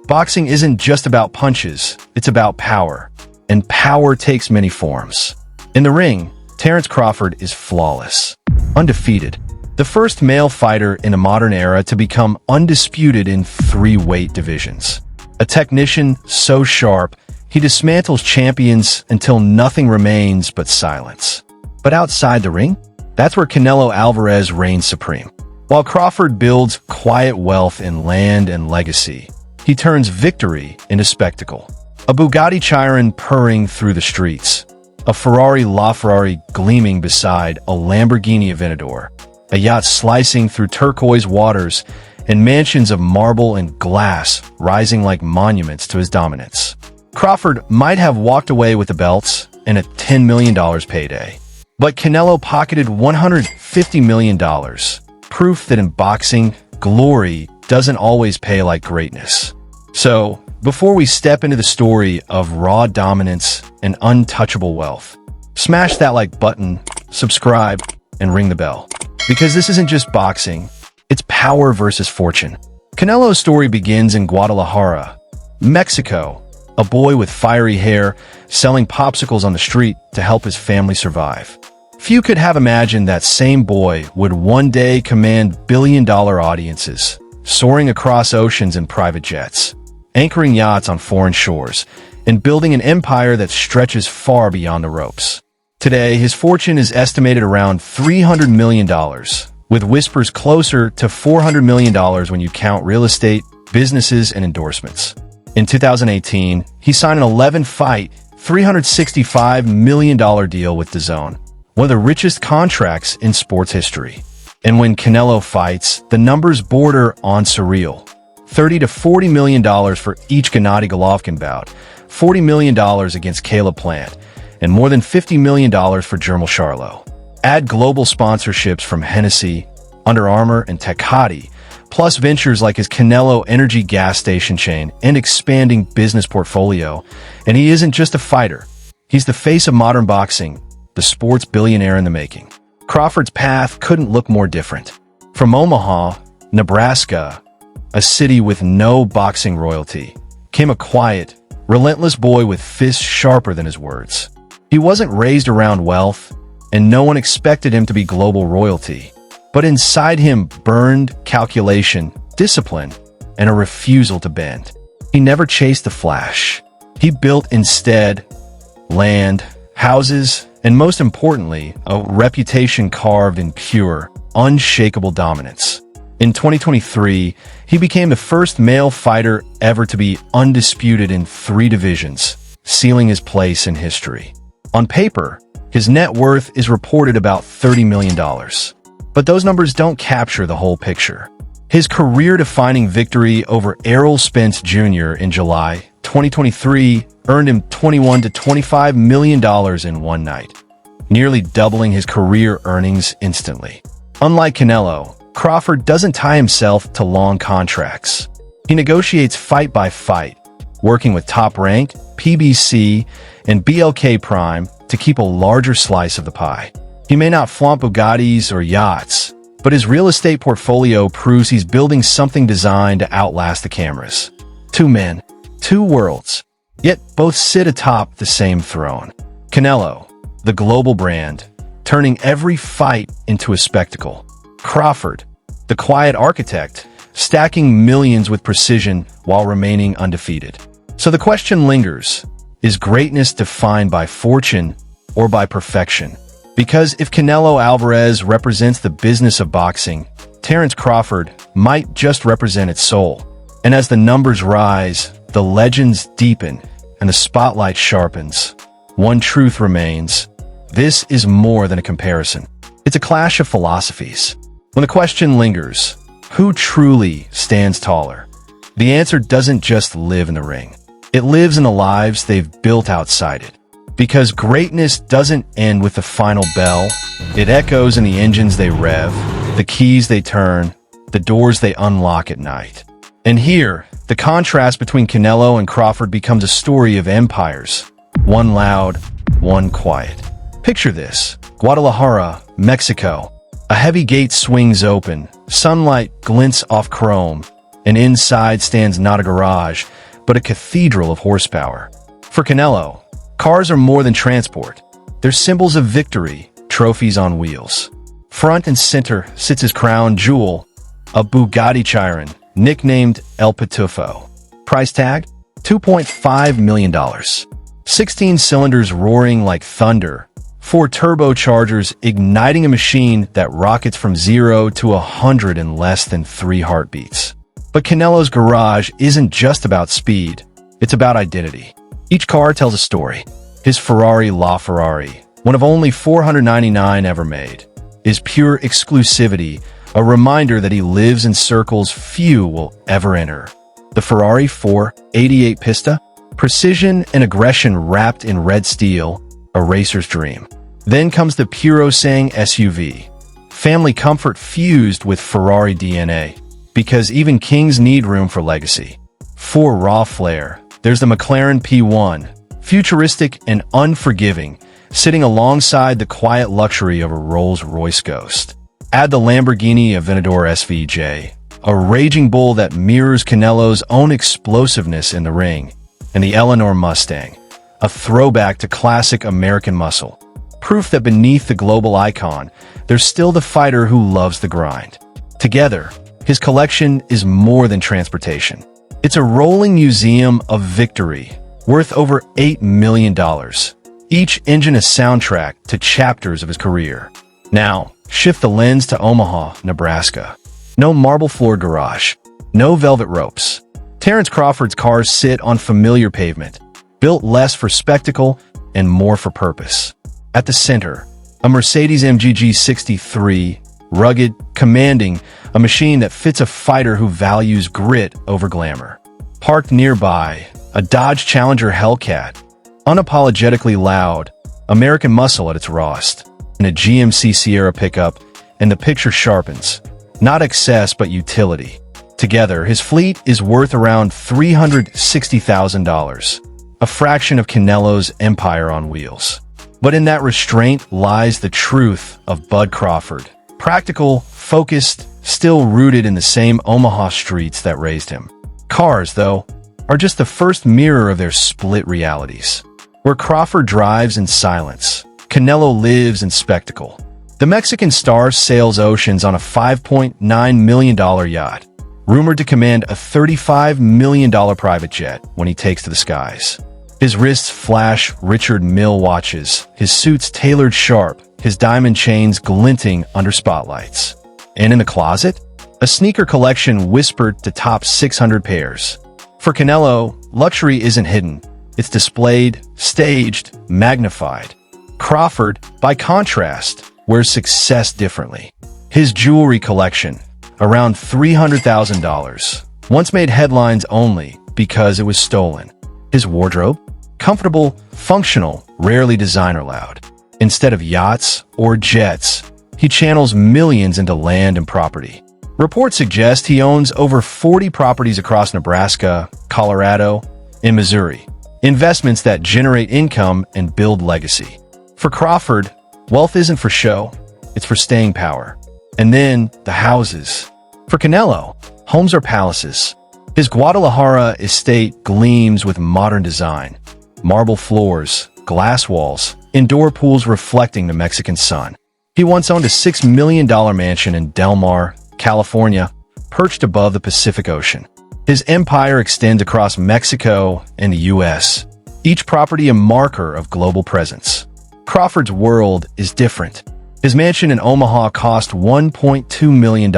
Boxing isn't just about punches, it's about power. And power takes many forms. In the ring, Terence Crawford is flawless, undefeated. The first male fighter in a modern era to become undisputed in 3 weight divisions. A technician so sharp, he dismantles champions until nothing remains but silence. But outside the ring, that's where Canelo Álvarez reigns supreme. While Crawford builds quiet wealth in land and legacy, he turns victory into spectacle. A Bugatti Chiron purring through the streets, a Ferrari LaFerrari gleaming beside a Lamborghini Aventador, a yacht slicing through turquoise waters, and mansions of marble and glass rising like monuments to his dominance. Crawford might have walked away with the belts and a $10 million payday, but Canelo pocketed $150 million, proof that in boxing, glory doesn't always pay like greatness. So, before we step into the story of raw dominance and untouchable wealth, smash that like button, subscribe, and ring the bell. Because this isn't just boxing, it's power versus fortune. Canelo's story begins in Guadalajara, Mexico, a boy with fiery hair selling popsicles on the street to help his family survive. Few could have imagined that same boy would one day command billion-dollar audiences, soaring across oceans in private jets, anchoring yachts on foreign shores, and building an empire that stretches far beyond the ropes. Today, his fortune is estimated around $300 million, with whispers closer to $400 million when you count real estate, businesses, and endorsements. In 2018, he signed an 11-fight, $365 million deal with DAZN, one of the richest contracts in sports history. And when Canelo fights, the numbers border on surreal. $30 to $40 million for each Gennady Golovkin bout, $40 million against Caleb Plant, and more than $50 million for Jermall Charlo. Add global sponsorships from Hennessy, Under Armour, and Tecate, plus ventures like his Canelo Energy gas station chain and expanding business portfolio, and he isn't just a fighter. He's the face of modern boxing, the sports billionaire in the making. Crawford's path couldn't look more different. From Omaha, Nebraska, a city with no boxing royalty, came a quiet, relentless boy with fists sharper than his words. He wasn't raised around wealth, and no one expected him to be global royalty. But inside him burned calculation, discipline, and a refusal to bend. He never chased the flash. He built instead land, houses, and most importantly, a reputation carved in pure, unshakable dominance. In 2023, he became the first male fighter ever to be undisputed in 3 divisions, sealing his place in history. On paper, his net worth is reported about $30 million. But those numbers don't capture the whole picture. His career-defining victory over Errol Spence Jr. in July 2023 earned him $21 to $25 million in one night, nearly doubling his career earnings instantly. Unlike Canelo, Crawford doesn't tie himself to long contracts. He negotiates fight by fight, working with Top Rank, PBC, and BLK Prime to keep a larger slice of the pie. He may not flaunt Bugattis or yachts, but his real estate portfolio proves he's building something designed to outlast the cameras. 2 men, 2 worlds, yet both sit atop the same throne. Canelo, the global brand, turning every fight into a spectacle. Crawford, the quiet architect, stacking millions with precision while remaining undefeated. So the question lingers, is greatness defined by fortune or by perfection? Because if Canelo Álvarez represents the business of boxing, Terence Crawford might just represent its soul. And as the numbers rise, the legends deepen, and the spotlight sharpens, one truth remains: this is more than a comparison. It's a clash of philosophies. When the question lingers, who truly stands taller? The answer doesn't just live in the ring. It lives in the lives they've built outside it. Because greatness doesn't end with the final bell. It echoes in the engines they rev, the keys they turn, the doors they unlock at night. And here, the contrast between Canelo and Crawford becomes a story of empires. One loud, one quiet. Picture this: Guadalajara, Mexico. A heavy gate swings open, sunlight glints off chrome, and inside stands not a garage, but a cathedral of horsepower. For Canelo, cars are more than transport. They're symbols of victory, trophies on wheels. Front and center sits his crown jewel, a Bugatti Chiron, nicknamed El Pitufo. Price tag? $2.5 million. 16 cylinders roaring like thunder, 4 turbochargers igniting a machine that rockets from 0 to 100 in less than 3 heartbeats. But Canelo's garage isn't just about speed, it's about identity. Each car tells a story. His Ferrari LaFerrari, one of only 499 ever made, is pure exclusivity, a reminder that he lives in circles few will ever enter. The Ferrari 488 Pista, precision and aggression wrapped in red steel, a racer's dream. Then comes the Puro-Sang SUV, family comfort fused with Ferrari DNA, because even kings need room for legacy. For raw flair, there's the McLaren P1, futuristic and unforgiving, sitting alongside the quiet luxury of a Rolls-Royce Ghost. Add the Lamborghini Aventador SVJ, a raging bull that mirrors Canelo's own explosiveness in the ring, and the Eleanor Mustang, a throwback to classic American muscle. Proof that beneath the global icon, there's still the fighter who loves the grind. Together, his collection is more than transportation. It's a rolling museum of victory, worth over $8 million. Each engine a soundtrack to chapters of his career. Now, shift the lens to Omaha, Nebraska. No marble-floored garage. No velvet ropes. Terence Crawford's cars sit on familiar pavement, built less for spectacle and more for purpose. At the center, a Mercedes MGG 63, rugged, commanding, a machine that fits a fighter who values grit over glamour. Parked nearby, a Dodge Challenger Hellcat, unapologetically loud, American muscle at its rawest, and a GMC Sierra pickup, and the picture sharpens. Not excess, but utility. Together, his fleet is worth around $360,000, a fraction of Canelo's empire on wheels. But in that restraint lies the truth of Bud Crawford. Practical, focused, still rooted in the same Omaha streets that raised him. Cars, though, are just the first mirror of their split realities. Where Crawford drives in silence, Canelo lives in spectacle. The Mexican star sails oceans on a $5.9 million yacht, rumored to command a $35 million private jet when he takes to the skies. His wrists flash Richard Mille watches, his suits tailored sharp, his diamond chains glinting under spotlights. And in the closet, a sneaker collection whispered to top 600 pairs. For Canelo, luxury isn't hidden. It's displayed, staged, magnified. Crawford, by contrast, wears success differently. His jewelry collection, around $300,000, once made headlines only because it was stolen. His wardrobe, comfortable, functional, rarely designer loud. Instead of yachts or jets, he channels millions into land and property. Reports suggest he owns over 40 properties across Nebraska, Colorado, and Missouri. Investments that generate income and build legacy. For Crawford, wealth isn't for show, it's for staying power. And then, the houses. For Canelo, homes are palaces. His Guadalajara estate gleams with modern design. Marble floors, glass walls, indoor pools reflecting the Mexican sun. He once owned a $6 million mansion in Del Mar, California, perched above the Pacific Ocean. His empire extends across Mexico and the U.S., each property a marker of global presence. Crawford's world is different. His mansion in Omaha cost $1.2 million.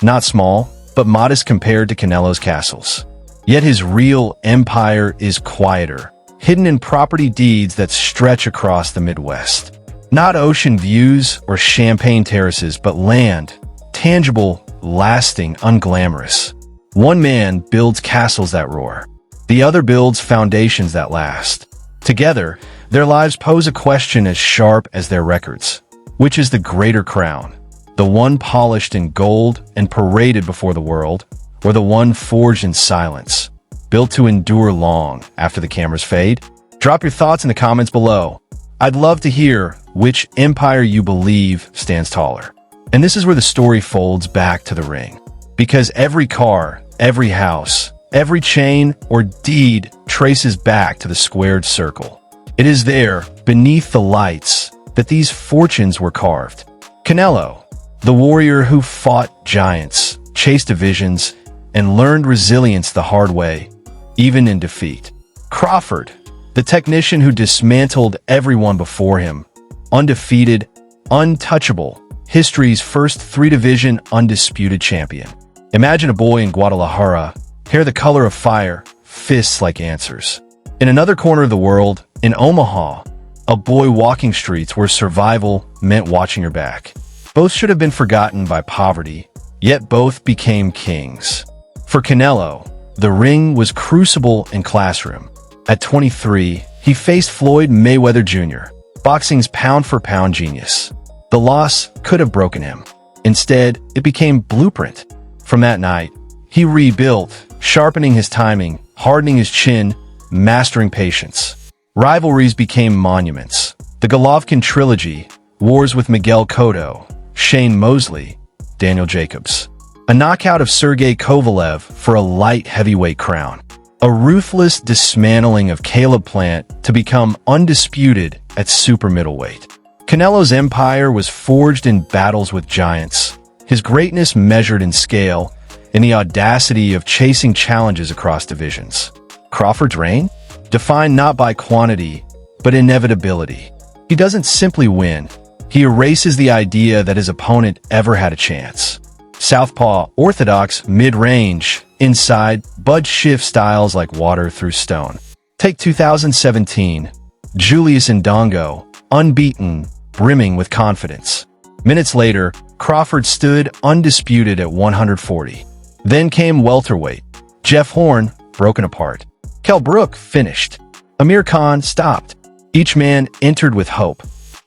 Not small, but modest compared to Canelo's castles. Yet his real empire is quieter, hidden in property deeds that stretch across the Midwest. Not ocean views or champagne terraces, but land, tangible, lasting, unglamorous. One man builds castles that roar. The other builds foundations that last. Together, their lives pose a question as sharp as their records. Which is the greater crown? The one polished in gold and paraded before the world, or the one forged in silence, built to endure long after the cameras fade? Drop your thoughts in the comments below. I'd love to hear which empire you believe stands taller. And this is where the story folds back to the ring. Because every car, every house, every chain or deed traces back to the squared circle. It is there, beneath the lights, that these fortunes were carved. Canelo, the warrior who fought giants, chased divisions, and learned resilience the hard way, even in defeat. Crawford, the technician who dismantled everyone before him, undefeated, untouchable, history's first three-division undisputed champion. Imagine a boy in Guadalajara, hair the color of fire, fists like answers. In another corner of the world, in Omaha, a boy walking streets where survival meant watching your back. Both should have been forgotten by poverty, yet both became kings. For Canelo, the ring was crucible and classroom. At 23, he faced Floyd Mayweather Jr., boxing's pound-for-pound genius. The loss could have broken him. Instead, it became blueprint. From that night, he rebuilt, sharpening his timing, hardening his chin, mastering patience. Rivalries became monuments. The Golovkin trilogy, wars with Miguel Cotto, Shane Mosley, Daniel Jacobs. A knockout of Sergey Kovalev for a light heavyweight crown. A ruthless dismantling of Caleb Plant to become undisputed at super middleweight. Canelo's empire was forged in battles with giants, his greatness measured in scale, in the audacity of chasing challenges across divisions. Crawford's reign? Defined not by quantity, but inevitability. He doesn't simply win, he erases the idea that his opponent ever had a chance. Southpaw, orthodox, mid-range, inside, Bud shift styles like water through stone. Take 2017, Julius Ndongo, unbeaten, brimming with confidence. Minutes later, Crawford stood undisputed at 140. Then came welterweight. Jeff Horn, broken apart. Kell Brook, finished. Amir Khan, stopped. Each man entered with hope.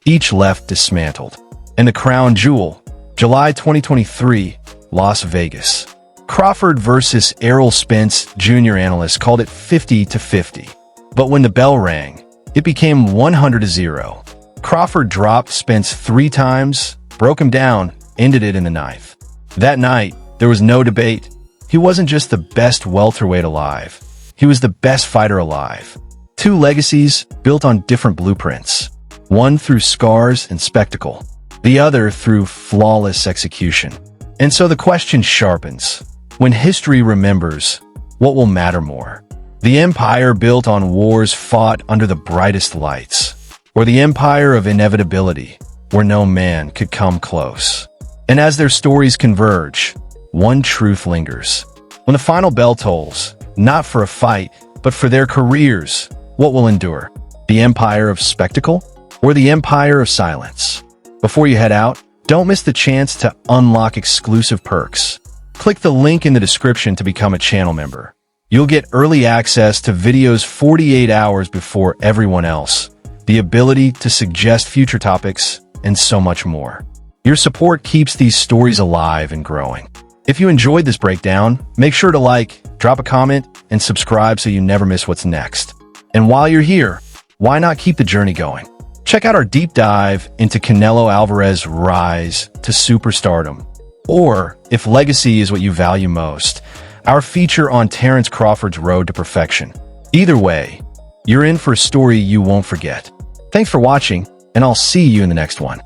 Each left dismantled. And the crown jewel, July 2023, Las Vegas. Crawford versus Errol Spence, junior analysts called it 50-50. But when the bell rang, it became 100-0. Crawford dropped Spence 3 times, broke him down, ended it in the 9th. That night, there was no debate. He wasn't just the best welterweight alive. He was the best fighter alive. 2 legacies built on different blueprints. One through scars and spectacle. The other through flawless execution. And so the question sharpens. When history remembers, what will matter more? The empire built on wars fought under the brightest lights, or the empire of inevitability, where no man could come close. And as their stories converge, one truth lingers. When the final bell tolls, not for a fight, but for their careers, what will endure? The empire of spectacle, or the empire of silence? Before you head out, don't miss the chance to unlock exclusive perks. Click the link in the description to become a channel member. You'll get early access to videos 48 hours before everyone else, the ability to suggest future topics, and so much more. Your support keeps these stories alive and growing. If you enjoyed this breakdown, make sure to like, drop a comment, and subscribe so you never miss what's next. And while you're here, why not keep the journey going? Check out our deep dive into Canelo Álvarez's rise to superstardom. Or, if legacy is what you value most, our feature on Terence Crawford's road to perfection. Either way, you're in for a story you won't forget. Thanks for watching, and I'll see you in the next one.